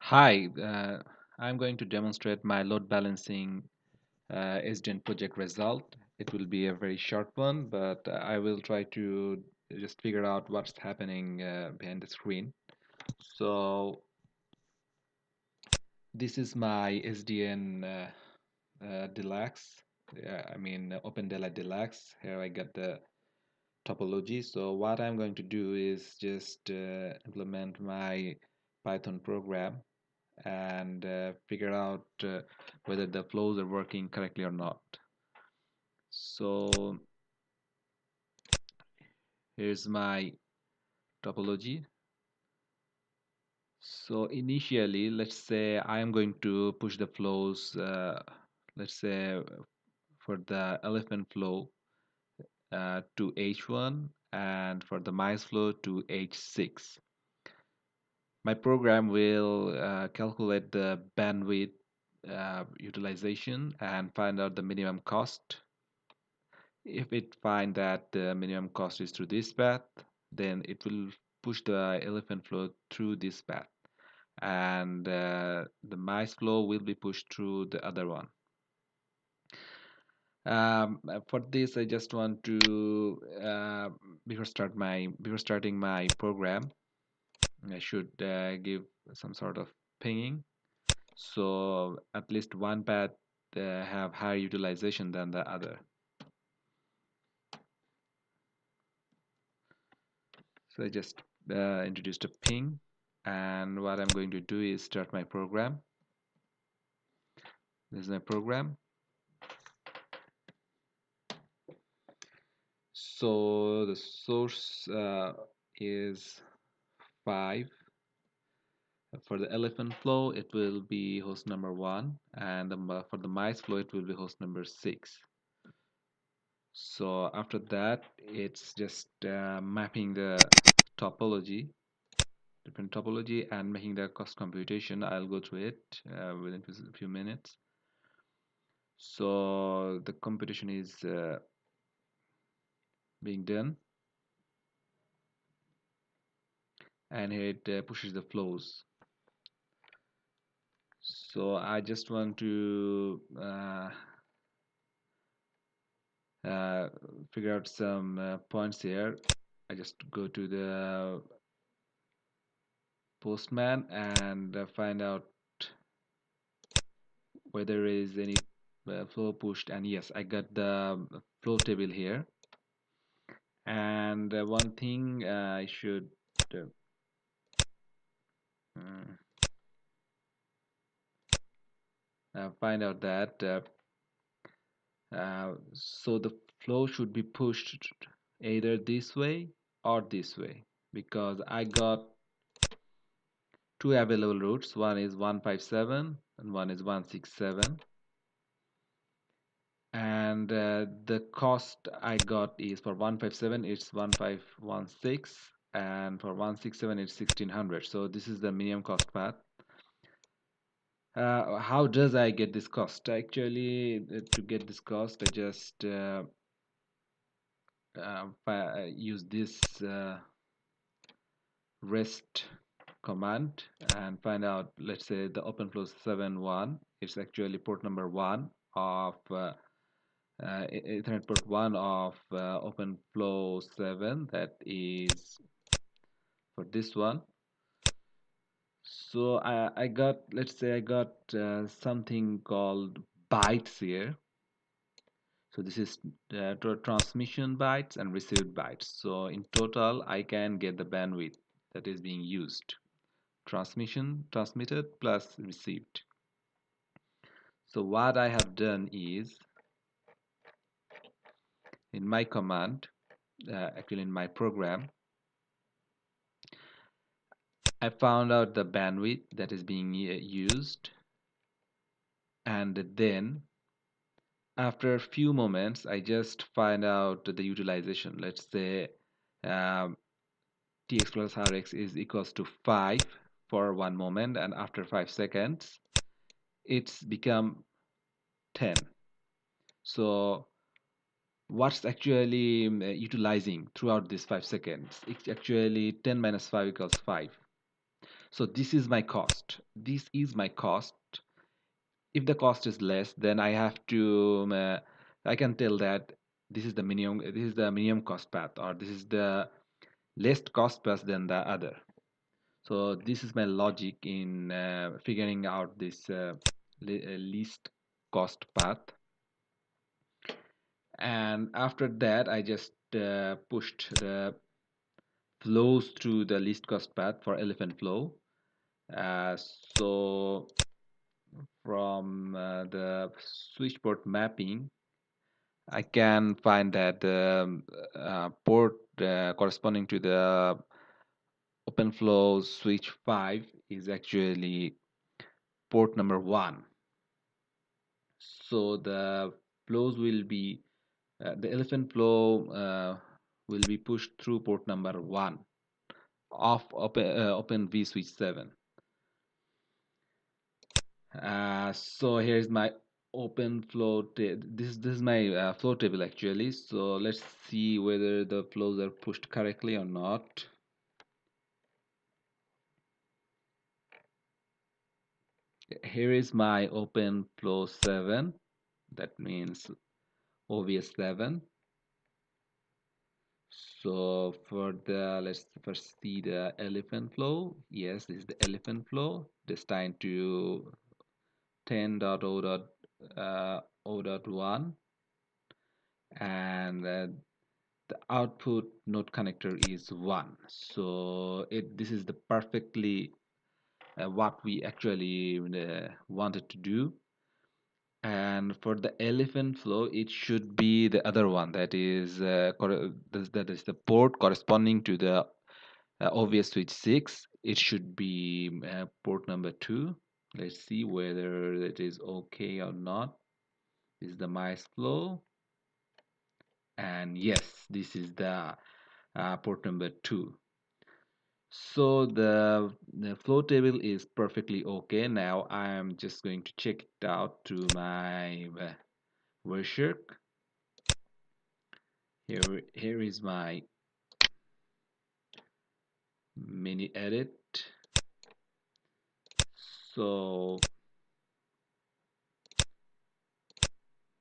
Hi, I'm going to demonstrate my load balancing SDN project result. It will be a very short one, but I will try to just figure out what's happening behind the screen. So this is my SDN Deluxe. OpenDaylight Deluxe. Here I got the topology. So what I'm going to do is just implement my Python program and figure out whether the flows are working correctly or not. So here's my topology. So initially, let's say I am going to push the flows, let's say for the elephant flow to H1 and for the mice flow to H6. My program will calculate the bandwidth utilization and find out the minimum cost. If it find that the minimum cost is through this path, then it will push the elephant flow through this path, and the mice flow will be pushed through the other one. For this, I just want to before starting my program, I should give some sort of pinging, so at least one path have higher utilization than the other. So I just introduced a ping, and what I'm going to do is start my program. This is my program. So the source is 5. For the elephant flow, it will be host number 1, and for the mice flow, it will be host number 6. So after that, it's just mapping the topology, different topology, and making the cost computation. I'll go through it within a few minutes. So the computation is being done, and it pushes the flows. So I just want to uh, figure out some points here. I just go to the postman and find out whether there is any flow pushed, and yes, I got the flow table here. And one thing I should uh, mm, find out that so the flow should be pushed either this way or this way, because I got two available routes. One is 157 and one is 167, and the cost I got is for 157 it's 1516, and for 167 it's 1600. So this is the minimum cost path. How does I get this cost? Actually, to get this cost, I just use this rest command and find out, let's say the openflow 7.1, it's actually port number 1 of Ethernet port 1 of openflow 7, that is for this one. So I got, let's say I got something called bytes here. So this is transmission bytes and received bytes. So in total, I can get the bandwidth that is being used. Transmitted plus received. So what I have done is, in my command, actually in my program, I found out the bandwidth that is being used, and then after a few moments I just find out the utilization. Let's say um, tx plus rx is equals to 5 for one moment, and after 5 seconds it's become 10. So what's actually utilizing throughout this 5 seconds? It's actually 10 minus 5 equals 5. So this is my cost. This is my cost. If the cost is less, then I have to I can tell that this is the minimum cost path, or this is the least cost path than the other. So this is my logic in figuring out this least cost path. And after that, I just pushed the flows through the least cost path for elephant flow. So from the switchport mapping, I can find that the port corresponding to the OpenFlow switch 5 is actually port number 1. So the flows will be the elephant flow will be pushed through port number 1 of Open V switch 7. So here's my open flow this is my flow table actually. So let's see whether the flows are pushed correctly or not. Here is my open flow 7, that means OVS 7. So for the let's first see the elephant flow. Yes, this is the elephant flow destined to 10.0.1, and the output node connector is 1. So this is the perfectly what we actually wanted to do. And for the elephant flow, it should be the other one, that is that is the port corresponding to the obvious switch 6. It should be port number 2. Let's see whether it is okay or not. This is the mice flow, and yes, this is the port number 2. So the flow table is perfectly okay. Now I'm just going to check it out to my Wireshark. Here is my mini edit. So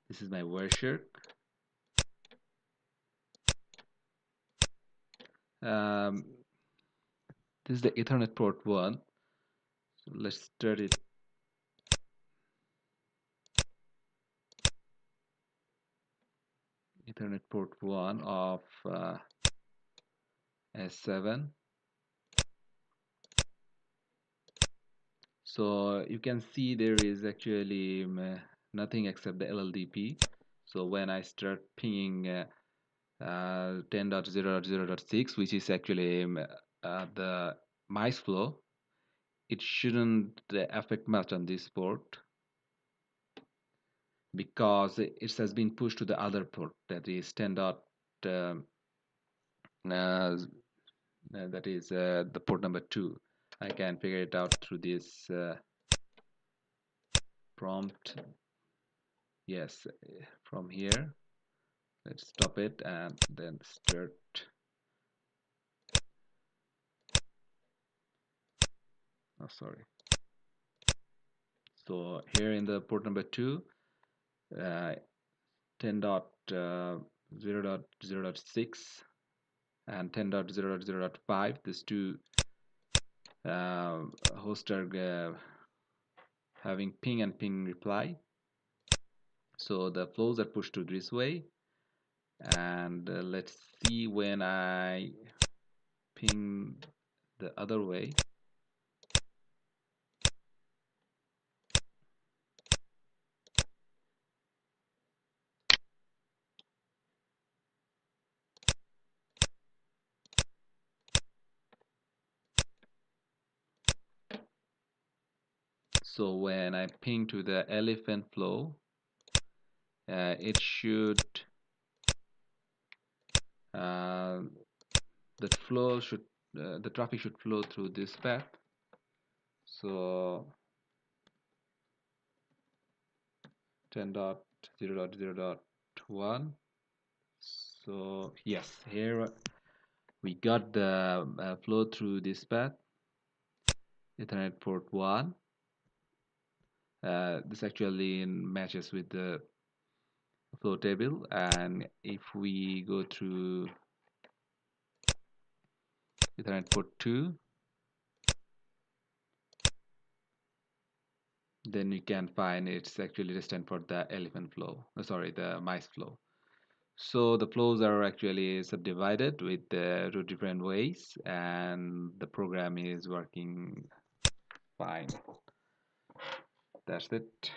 this is my Wireshark. This is the Ethernet port 1. So let's start it. Ethernet port 1 of S7. So you can see there is actually nothing except the LLDP. So when I start pinging 10.0.0.6, which is actually the mice flow, it shouldn't affect much on this port, because it has been pushed to the other port, that is 10. That is the port number 2. I can figure it out through this prompt. Yes, from here. Let's stop it and then start. Oh, sorry. So here in the port number 2, 10.0.0.6 and 10.0.0.5, these two hosts are having ping and ping reply. So the flows are pushed to this way, and let's see when I ping the other way. So when I ping to the elephant flow, it should the traffic should flow through this path. So 10.0.0.1. So yes, here we got the flow through this path. Ethernet port 1. This actually matches with the flow table, and if we go through Ethernet port 2, then we can find it's actually destined for the elephant flow, sorry, the mice flow. So the flows are actually subdivided with two different ways, and the program is working fine. That's it.